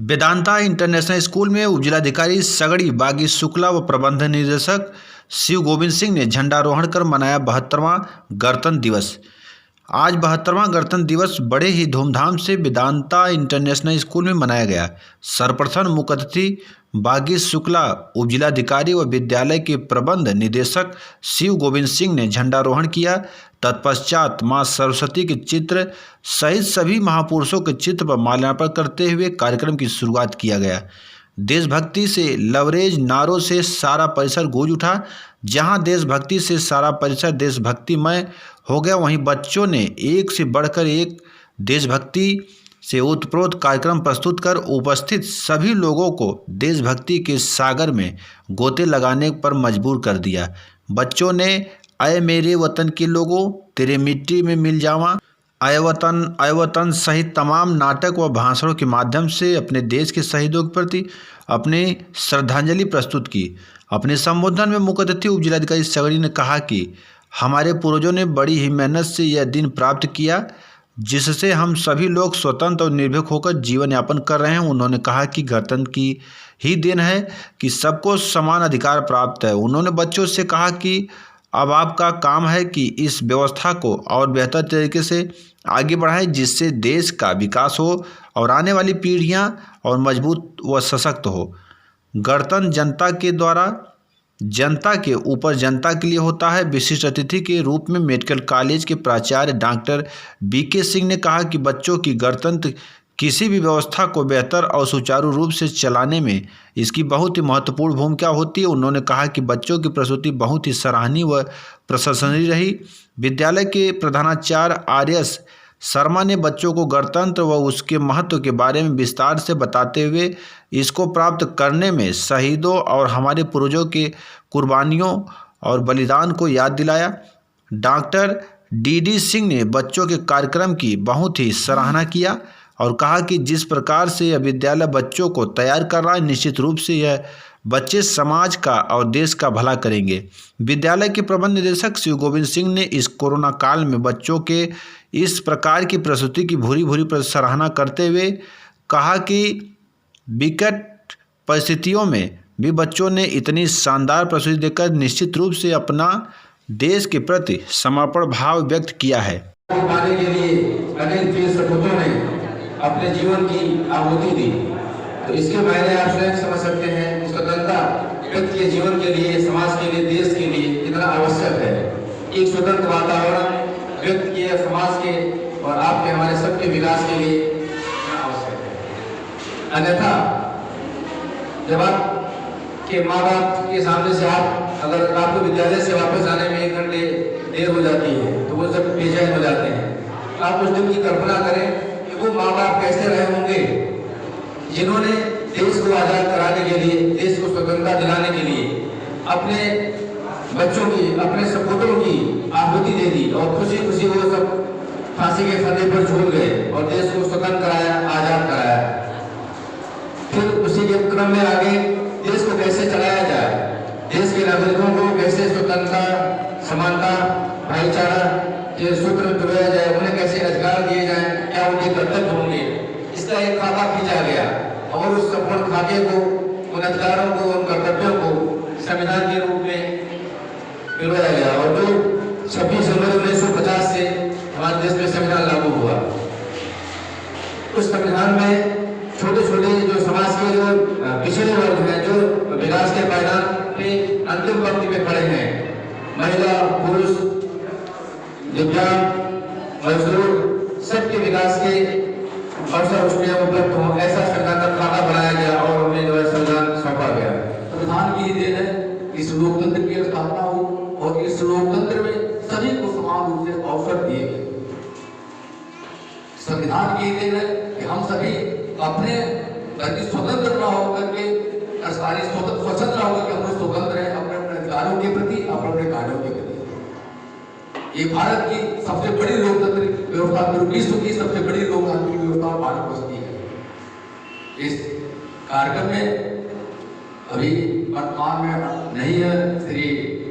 Vedanta international school में उपजिलाधिकारी सगड़ी बागी शुक्ला व प्रबंध निदेशक शिव गोविंद सिंह ने झंडारोहण कर मनाया 72वां गणतंत्र दिवस। आज 72वां गणतंत्र दिवस बड़े ही धूमधाम से वेदांता इंटरनेशनल स्कूल में मनाया गया। सर्वप्रथम मुख्य अतिथि बागी शुक्ला, उपजिलाधिकारी व विद्यालय के प्रबंध निदेशक शिव गोविंद सिंह ने झंडारोहण किया। तत्पश्चात मां सरस्वती के चित्र सहित सभी महापुरुषों के चित्र पर माल्यार्पण करते हुए कार्यक्रम की शुरुआत किया गया। देशभक्ति से लवरेज नारों से सारा परिसर गूंज उठा। जहां देशभक्ति से सारा परिसर देशभक्तिमय हो गया, वहीं बच्चों ने एक से बढ़कर एक देशभक्ति से ओतप्रोत कार्यक्रम प्रस्तुत कर उपस्थित सभी लोगों को देशभक्ति के सागर में गोते लगाने पर मजबूर कर दिया। बच्चों ने अय मेरे वतन के लोगों, तेरे मिट्टी में मिल जावा, अय वतन सहित तमाम नाटक व भाषणों के माध्यम से अपने देश के शहीदों के प्रति अपनी श्रद्धांजलि प्रस्तुत की। अपने संबोधन में मुख्य अतिथि उपजिलाधिकारी सगड़ी ने कहा कि हमारे पूर्वजों ने बड़ी ही मेहनत से यह दिन प्राप्त किया, जिससे हम सभी लोग स्वतंत्र और निर्भीक होकर जीवन यापन कर रहे हैं। उन्होंने कहा कि गणतंत्र की ही देन है कि सबको समान अधिकार प्राप्त है। उन्होंने बच्चों से कहा कि अब आपका काम है कि इस व्यवस्था को और बेहतर तरीके से आगे बढ़ाएं, जिससे देश का विकास हो और आने वाली पीढ़ियां और मजबूत व सशक्त हो। गणतंत्र जनता के द्वारा जनता के ऊपर जनता के लिए होता है। विशिष्ट अतिथि के रूप में मेडिकल कॉलेज के प्राचार्य डॉक्टर बीके सिंह ने कहा कि बच्चों की गणतंत्र किसी भी व्यवस्था को बेहतर और सुचारू रूप से चलाने में इसकी बहुत ही महत्वपूर्ण भूमिका होती है। उन्होंने कहा कि बच्चों की प्रस्तुति बहुत ही सराहनीय व प्रशंसनीय रही। विद्यालय के प्रधानाचार्य आर.एस. शर्मा ने बच्चों को गणतंत्र व उसके महत्व के बारे में विस्तार से बताते हुए इसको प्राप्त करने में शहीदों और हमारे पूर्वजों के कुर्बानियों और बलिदान को याद दिलाया। डॉक्टर डी सिंह ने बच्चों के कार्यक्रम की बहुत ही सराहना किया और कहा कि जिस प्रकार से यह विद्यालय बच्चों को तैयार कर रहा है, निश्चित रूप से यह बच्चे समाज का और देश का भला करेंगे। विद्यालय के प्रबंध निदेशक शिव गोविंद सिंह ने इस कोरोना काल में बच्चों के इस प्रकार की प्रस्तुति की भूरी भूरी सराहना करते हुए कहा कि विकट परिस्थितियों में भी बच्चों ने इतनी शानदार प्रस्तुति देकर निश्चित रूप से अपना देश के प्रति समर्पण भाव व्यक्त किया है। पाने के लिए अनेक वीर सपूतों ने अपने जीवन की आहुति दी, तो इसके मायने आप स्वयं समझ सकते हैं कि स्वतंत्रता व्यक्ति के जीवन के लिए, समाज के लिए, देश के लिए कितना आवश्यक है। एक स्वतंत्र वातावरण व्यक्ति के, समाज के और आपके हमारे सबके विकास के लिए आवश्यक है। अन्यथा जब आपके माँ बाप के सामने से अगर आपको विद्यालय से वापस आने में 1 घंटे देर हो जाती है तो वो सब बेचैन हो जाते हैं। आप उस दिन की कल्पना करें कि वो माँ बाप कैसे रहे होंगे जिन्होंने देश को आजाद कराने के लिए, देश को स्वतंत्रता दिलाने के लिए अपने बच्चों की, अपने सपूतों की आहुति दे दी और खुशी खुशी वो सब फांसी के फंदे पर झूल गए और देश को स्वतंत्र कराया, आजाद कराया। फिर उसी के क्रम में आगे देश को कैसे चलाया जाए, देश के नागरिकों को कैसे स्वतंत्रता, समानता, भाईचारा के सूत्र में पिरोया जाए, उन्हें कैसे अधिकार दिए जाएं, क्या उनके कर्तव्य होंगे, इसका एक खाका खींचा गया और उस संपूर्ण खाके को, उन अधिकारों को, उन कर्तव्यों को संविधान के रूप में पिरोया गया। और जो 26 जनवरी 1950 से हमारे देश में संविधान लागू हुआ, उस संविधान में छोटे छोटे जो समाज के जो पिछड़े वर्ग हैं, जो विकास के पायदान पे अंतिम पंक्ति पे खड़े हैं, महिला, पुरुष, दिव्यांग, मजदूर, सबके विकास के अवसर उसमें उपलब्ध हो, ऐसा संविधान का खाका बनाया गया और उन्हें जो है संविधान सौंपा गया। संविधान की ही देन है इस लोकतंत्र की स्थापना हुई और इस लोकतंत्र में सभी को समान रूप से अवसर दिए गए। संविधान की ही देन है कि हम सभी अपने प्रति स्वतंत्र न होकर के स्वतंत्र होकर के हम स्वतंत्र हैं अपने अपने अधिकारों के प्रति, अपने अपने कार्यों के प्रति। ये भारत की सबसे बड़ी लोकतांत्रिक व्यवस्था, विश्व की सबसे बड़ी लोकतांत्रिक व्यवस्था भारत वर्ष की है। इस कार्यक्रम में अभी वर्तमान में नहीं है श्री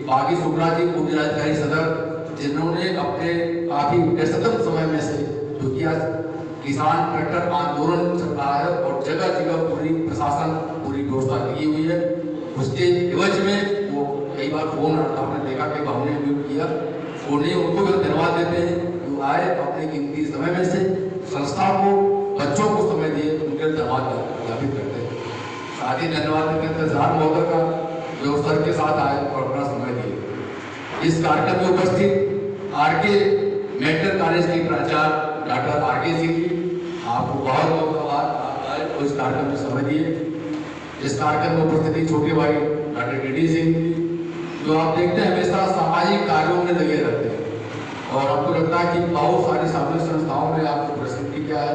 बागी शुक्ला जी, उपजिलाधिकारी सदर, जिन्होंने अपने काफी व्यस्ततम समय में से जो किसान ट्रैक्टर आंदोलन चल रहा है और जगह जगह पूरी प्रशासन पूरी व्यवस्था की हुई है। उसके एवज में वो कई बार फोन आपने देखा कि हमने म्यूट किया, उनको भी धन्यवाद देते हैं जो आए अपने कीमती समय में से संस्था को बच्चों को समय दिए, उनके धन्यवाद ज्ञापित करते हैं। साथ ही धन्यवाद देते हैं इंतजार महोदय का जो सर के साथ आए और अपना समय दिए। इस कार्यक्रम में उपस्थित आरके मेडिकल कॉलेज के प्राचार्य डॉक्टर आरके सिंह जी, आपको बहुत बहुत धन्यवाद, आप आए और इस कार्यक्रम में समय दिए। इस कार्यक्रम में उपस्थित छोटे भाई डॉक्टर डी सिंह जी, जो आप देखते हैं हमेशा सामाजिक कार्यों में लगे रहते हैं और आपको लगता है कि बहुत सारी सामाजिक संस्थाओं ने आपको पुरस्कृत किया है।